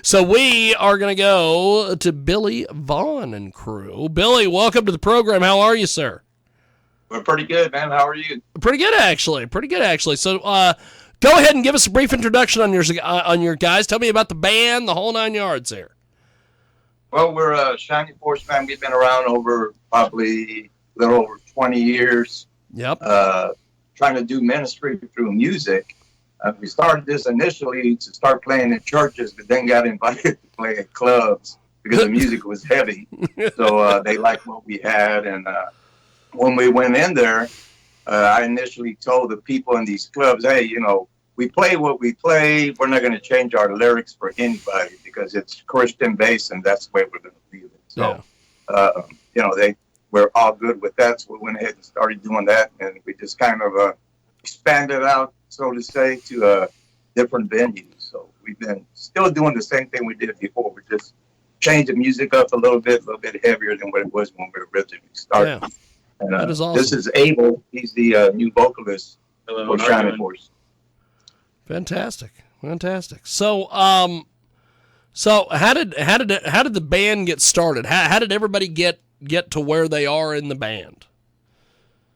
So we are going to go to Billy Vaughn and crew. Billy, welcome to the program. How are you, sir? We're pretty good, man. How are you? Pretty good, actually. So go ahead and give us a brief introduction on your guys. Tell me about the band, the whole 9 yards there. Well, we're a Shining Force band. We've been around over probably a little over 20 years. Yep. Trying to do ministry through music. We started this initially to start playing in churches, but then got invited to play at clubs because the music was heavy. So they liked what we had. And when we went in there, I initially told the people in these clubs, hey, we play what we play. We're not going to change our lyrics for anybody because it's Christian based and that's the way we're going to leave it. So, they were all good with that. So we went ahead and started doing that. And we just kind of expanded out, so to say, to different venues. So we've been still doing the same thing we did before. We just changed the music up a little bit heavier than what it was when we originally started. Yeah. And, that is awesome. This is Abel. He's the new vocalist for Shining Force. Fantastic. So, how did the band get started? How did everybody get to where they are in the band?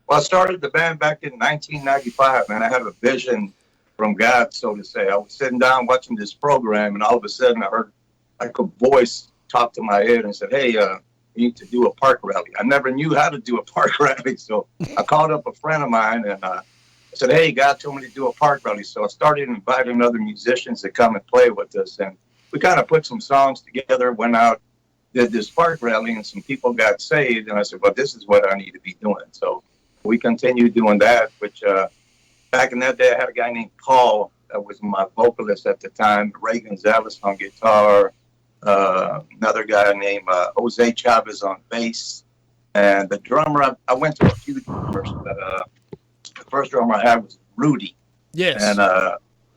Well, I started the band back in 1995, man. I had a vision from God, so to say. I was sitting down watching this program, and all of a sudden I heard like a voice talk to my head and said, hey, you need to do a park rally. I never knew how to do a park rally, so I called up a friend of mine, and I said, hey, God told me to do a park rally. So I started inviting other musicians to come and play with us, and we kind of put some songs together, went out, did this park rally, and some people got saved, and I said, well, this is what I need to be doing. So we continued doing that, which back in that day, I had a guy named Paul that was my vocalist at the time, Ray Gonzalez on guitar, another guy named Jose Chavez on bass, and the drummer, I went to a few drummers, but the first drummer I had was Rudy. Yes. And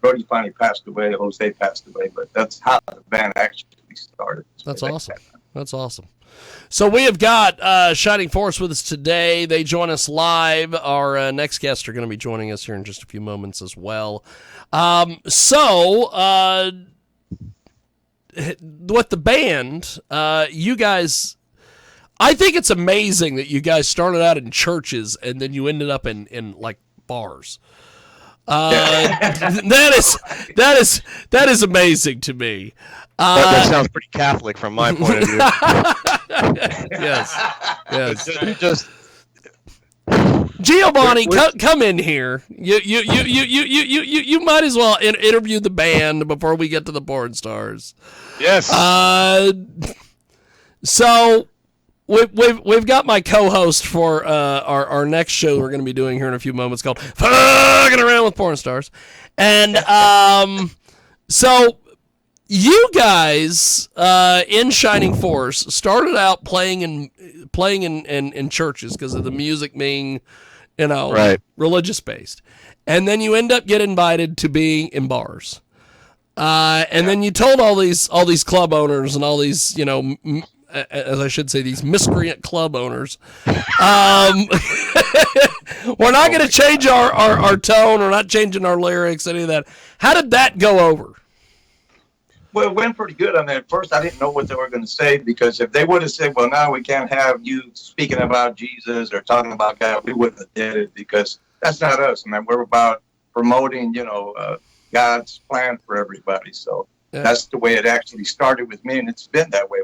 Rudy finally passed away, Jose passed away, but that's how the band actually started. That's awesome. That's awesome. So we have got Shining Force with us today. They join us live. Our next guests are going to be joining us here in just a few moments as well. With the band, you guys, I think it's amazing that you guys started out in churches and then you ended up in like bars. That is amazing to me. That sounds pretty Catholic from my point of view. Yes. Just Giovanni, come in here. You might as well interview the band before we get to the porn stars. Yes. So we've got my co-host for our next show we're going to be doing here in a few moments called Fucking Around with Porn Stars, and so. You guys in Shining Force started out playing in churches because of the music being, right, religious based, and then you end up getting invited to being in bars, and then you told all these club owners and all these as I should say these miscreant club owners, we're not going to change our tone, we're not changing our lyrics, any of that. How did that go over? Well, it went pretty good. I mean, at first I didn't know what they were going to say, because if they would have said, well, now we can't have you speaking about Jesus or talking about God, we wouldn't have did it, because that's not us, man. We're about promoting, God's plan for everybody. So that's the way it actually started with me, and it's been that way.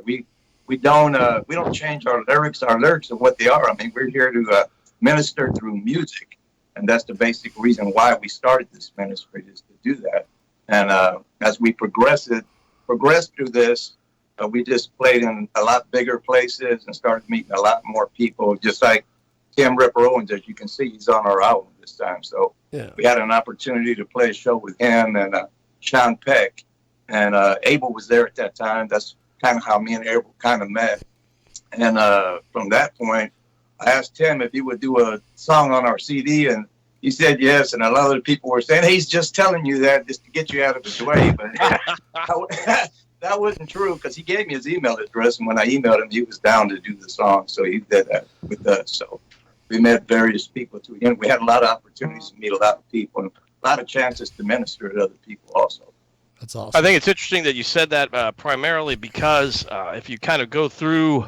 We don't change our lyrics. Our lyrics are what they are. I mean, we're here to minister through music, and that's the basic reason why we started this ministry, is to do that. And as we progressed through this, we just played in a lot bigger places and started meeting a lot more people, just like Tim Ripper Owens, as you can see, he's on our album this time. So we had an opportunity to play a show with him and Sean Peck, and Abel was there at that time. That's kind of how me and Abel kind of met. And from that point, I asked Tim if he would do a song on our CD, and he said yes. And a lot of people were saying, hey, he's just telling you that just to get you out of his way. But that wasn't true, because he gave me his email address, and when I emailed him, he was down to do the song. So he did that with us. So we met various people too. Again, we had a lot of opportunities to meet a lot of people and a lot of chances to minister to other people also. That's awesome. I think it's interesting that you said that primarily because if you kind of go through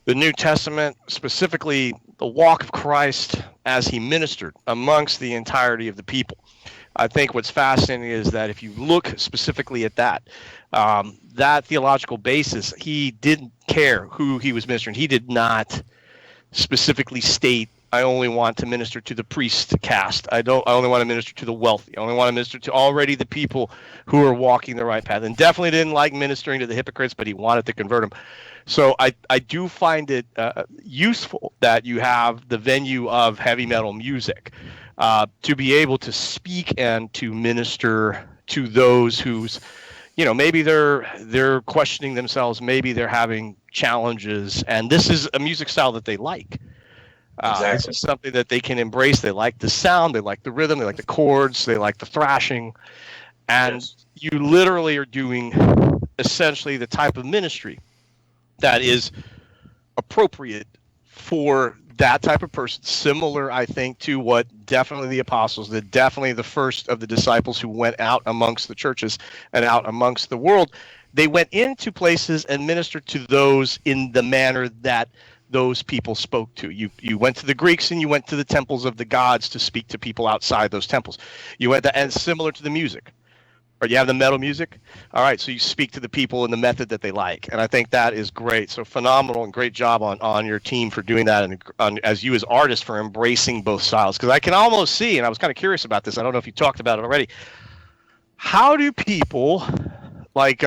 the New Testament, specifically the walk of Christ as he ministered amongst the entirety of the people, I think what's fascinating is that if you look specifically at that, that theological basis, he didn't care who he was ministering. He did not specifically state, I only want to minister to the priest caste. I only want to minister to the wealthy. I only want to minister to already the people who are walking the right path. And definitely didn't like ministering to the hypocrites, but he wanted to convert them. So I do find it useful that you have the venue of heavy metal music to be able to speak and to minister to those who's, maybe they're questioning themselves, maybe they're having challenges, and this is a music style that they like. Exactly. This is something that they can embrace. They like the sound, they like the rhythm, they like the chords, they like the thrashing, and Yes. you literally are doing essentially the type of ministry that is appropriate for that type of person, similar, I think, to what definitely the apostles did, definitely the first of the disciples who went out amongst the churches and out amongst the world. They went into places and ministered to those in the manner that those people spoke to. You went to the Greeks and you went to the temples of the gods to speak to people outside those temples. You went and similar to the music. Or you have the metal music. All right, so you speak to the people in the method that they like, and I think that is great. So phenomenal and great job on your team for doing that, and as you as artists for embracing both styles. Because I can almost see, and I was kind of curious about this. I don't know if you talked about it already. How do people like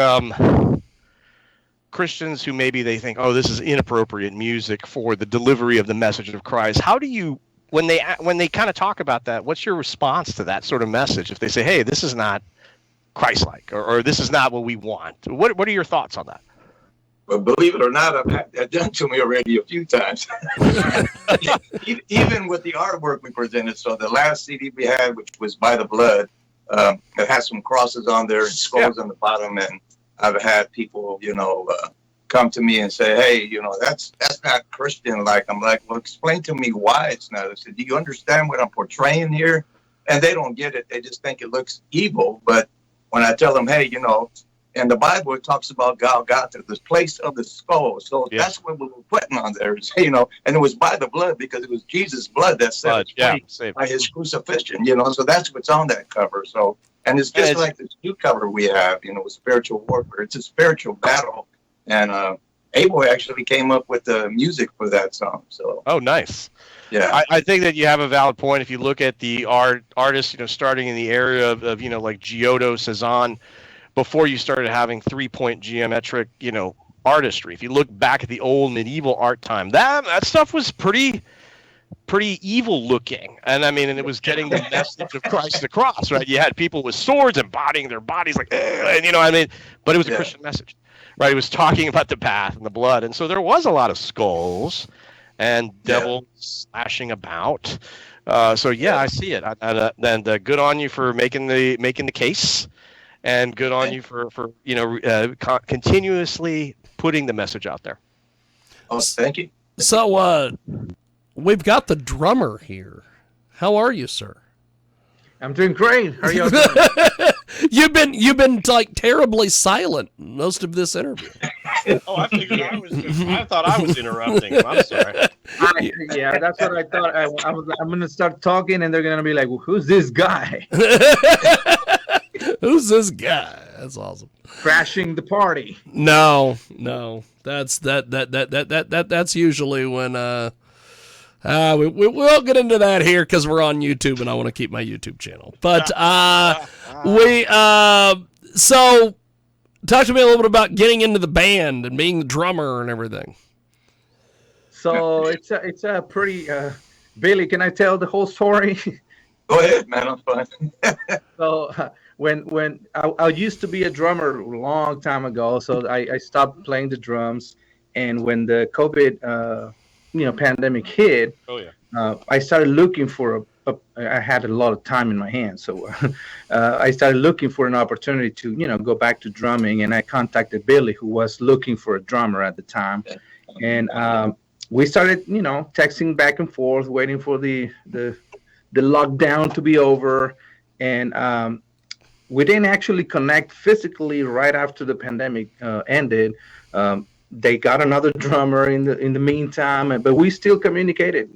Christians who maybe they think, oh, this is inappropriate music for the delivery of the message of Christ? How do you, when they kind of talk about that, what's your response to that sort of message? If they say, hey, this is not Christ-like, or this is not what we want. What are your thoughts on that? Well, believe it or not, I've had that done to me already a few times. Even with the artwork we presented. So the last CD we had, which was By the Blood, it has some crosses on there and skulls on the bottom. And I've had people, come to me and say, hey, that's not Christian-like. I'm like, well, explain to me why it's not. I said, do you understand what I'm portraying here? And they don't get it. They just think it looks evil. But when I tell them, hey, in the Bible, it talks about Golgotha, this place of the skull. So that's what we were putting on there, and it was by the blood because it was Jesus' blood that set us free by his crucifixion, so that's what's on that cover. So, and it's just like this new cover we have, with spiritual warfare. It's a spiritual battle. And Abel actually came up with the music for that song. So. Oh, nice. Yeah, I think that you have a valid point. If you look at the artists, starting in the area of like Giotto, Cezanne, before you started having 3-point geometric, artistry. If you look back at the old medieval art time, that stuff was pretty evil looking. And I mean, and it was getting the message of Christ across, right? You had people with swords embodying their bodies like, and but it was a Christian message, right? It was talking about the path and the blood. And so there was a lot of skulls and devils slashing about. I see it. And good on you for making the case, and good on you for continuously putting the message out there. Oh, thank you. So we've got the drummer here. How are you, sir? I'm doing great. How are you doing? You've been like terribly silent most of this interview. Oh, I figured I thought I was interrupting him. I'm sorry. Yeah, that's what I thought. I'm going to start talking, and they're going to be like, well, "Who's this guy? Who's this guy?" That's awesome. Crashing the party. No, that's that's usually when we won't get into that here because we're on YouTube and I want to keep my YouTube channel. But so talk to me a little bit about getting into the band and being the drummer and everything. So it's a pretty Billy, can I tell the whole story? Go ahead, man. I'm fine. So when I used to be a drummer a long time ago, so I stopped playing the drums, and when the COVID pandemic hit, I started looking for I had a lot of time in my hands, so I started looking for an opportunity to go back to drumming, and I contacted Billy, who was looking for a drummer at the time, and we started texting back and forth, waiting for the lockdown to be over, and we didn't actually connect physically right after the pandemic ended. They got another drummer in the meantime, but we still communicated.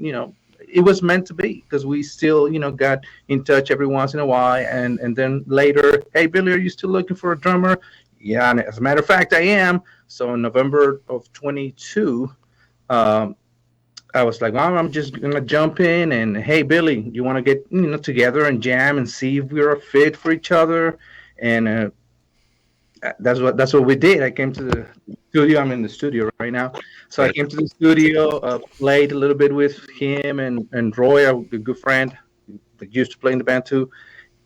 It was meant to be because we still got in touch every once in a while, and then later, hey Billy, are you still looking for a drummer? Yeah, and as a matter of fact, I am. So in November of 22, I was like, well, I'm just gonna jump in and hey Billy, you want to get together and jam and see if we're a fit for each other, and that's what we did. I came to the studio. I'm in the studio right now. So I came to the studio, played a little bit with him and Roy, a good friend that used to play in the band too.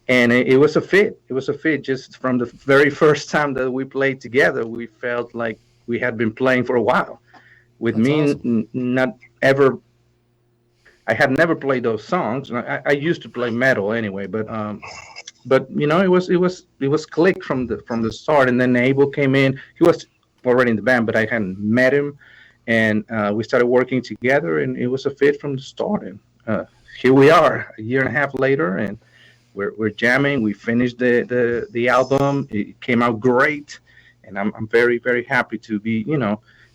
And it was a fit. It was a fit. Just from the very first time that we played together, we felt like we had been playing for a while. With That's me, awesome. not ever. I had never played those songs. I used to play metal anyway, but it was clicked from the start. And then Abel came in. He was already in the band, but I hadn't met him, and we started working together, and it was a fit from the start. And here we are, a year and a half later, and we're jamming. We finished the album. It came out great, and I'm very very happy to be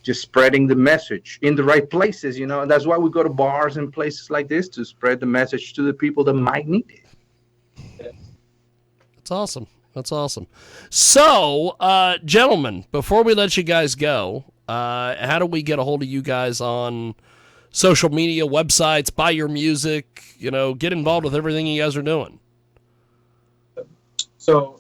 just spreading the message in the right places. And that's why we go to bars and places like this to spread the message to the people that might need it. That's awesome. That's awesome. So, gentlemen, before we let you guys go, how do we get a hold of you guys on social media, websites, buy your music, get involved with everything you guys are doing? So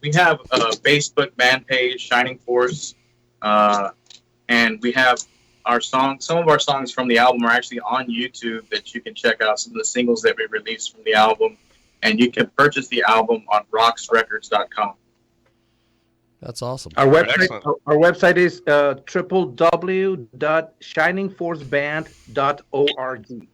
we have a Facebook band page, Shining Force, and we have our songs. Some of our songs from the album are actually on YouTube that you can check out. Some of the singles that we released from the album. And you can purchase the album on roxxrecords.com. That's awesome. Our website, Excellent. our website is www.shiningforceband.org.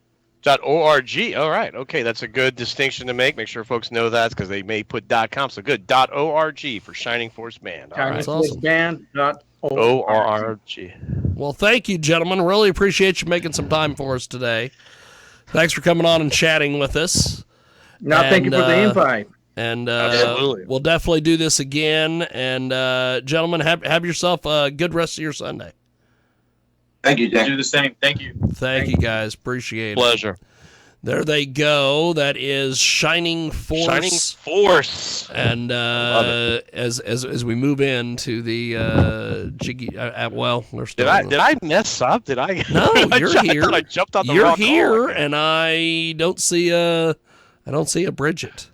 .org. All right. Okay, that's a good distinction to make. Make sure folks know that because they may put .com. So good. .org for Shining Force Band. All right. awesome. Shiningforceband.org. ORG. Well, thank you, gentlemen. Really appreciate you making some time for us today. Thanks for coming on and chatting with us. Now, thank you for the invite. And Absolutely. we'll definitely do this again. And gentlemen, have yourself a good rest of your Sunday. Thank you, Jack. Do the same. Thank you. Thank you, guys. Appreciate it. Pleasure. There they go. That is Shining Force. Shining Force. And as we move into the jiggy, well, we're still. Did I mess up? Did I? No, you're I here. thought I jumped on the You're wrong here, call. and I don't see a Bridget.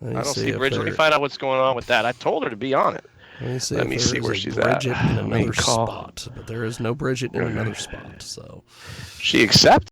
I don't see Bridget. Let me find out what's going on with that. I told her to be on it. Let me see where there's a she's Bridget at. in Let me another call. spot, but there is no Bridget in another spot. So She accepted.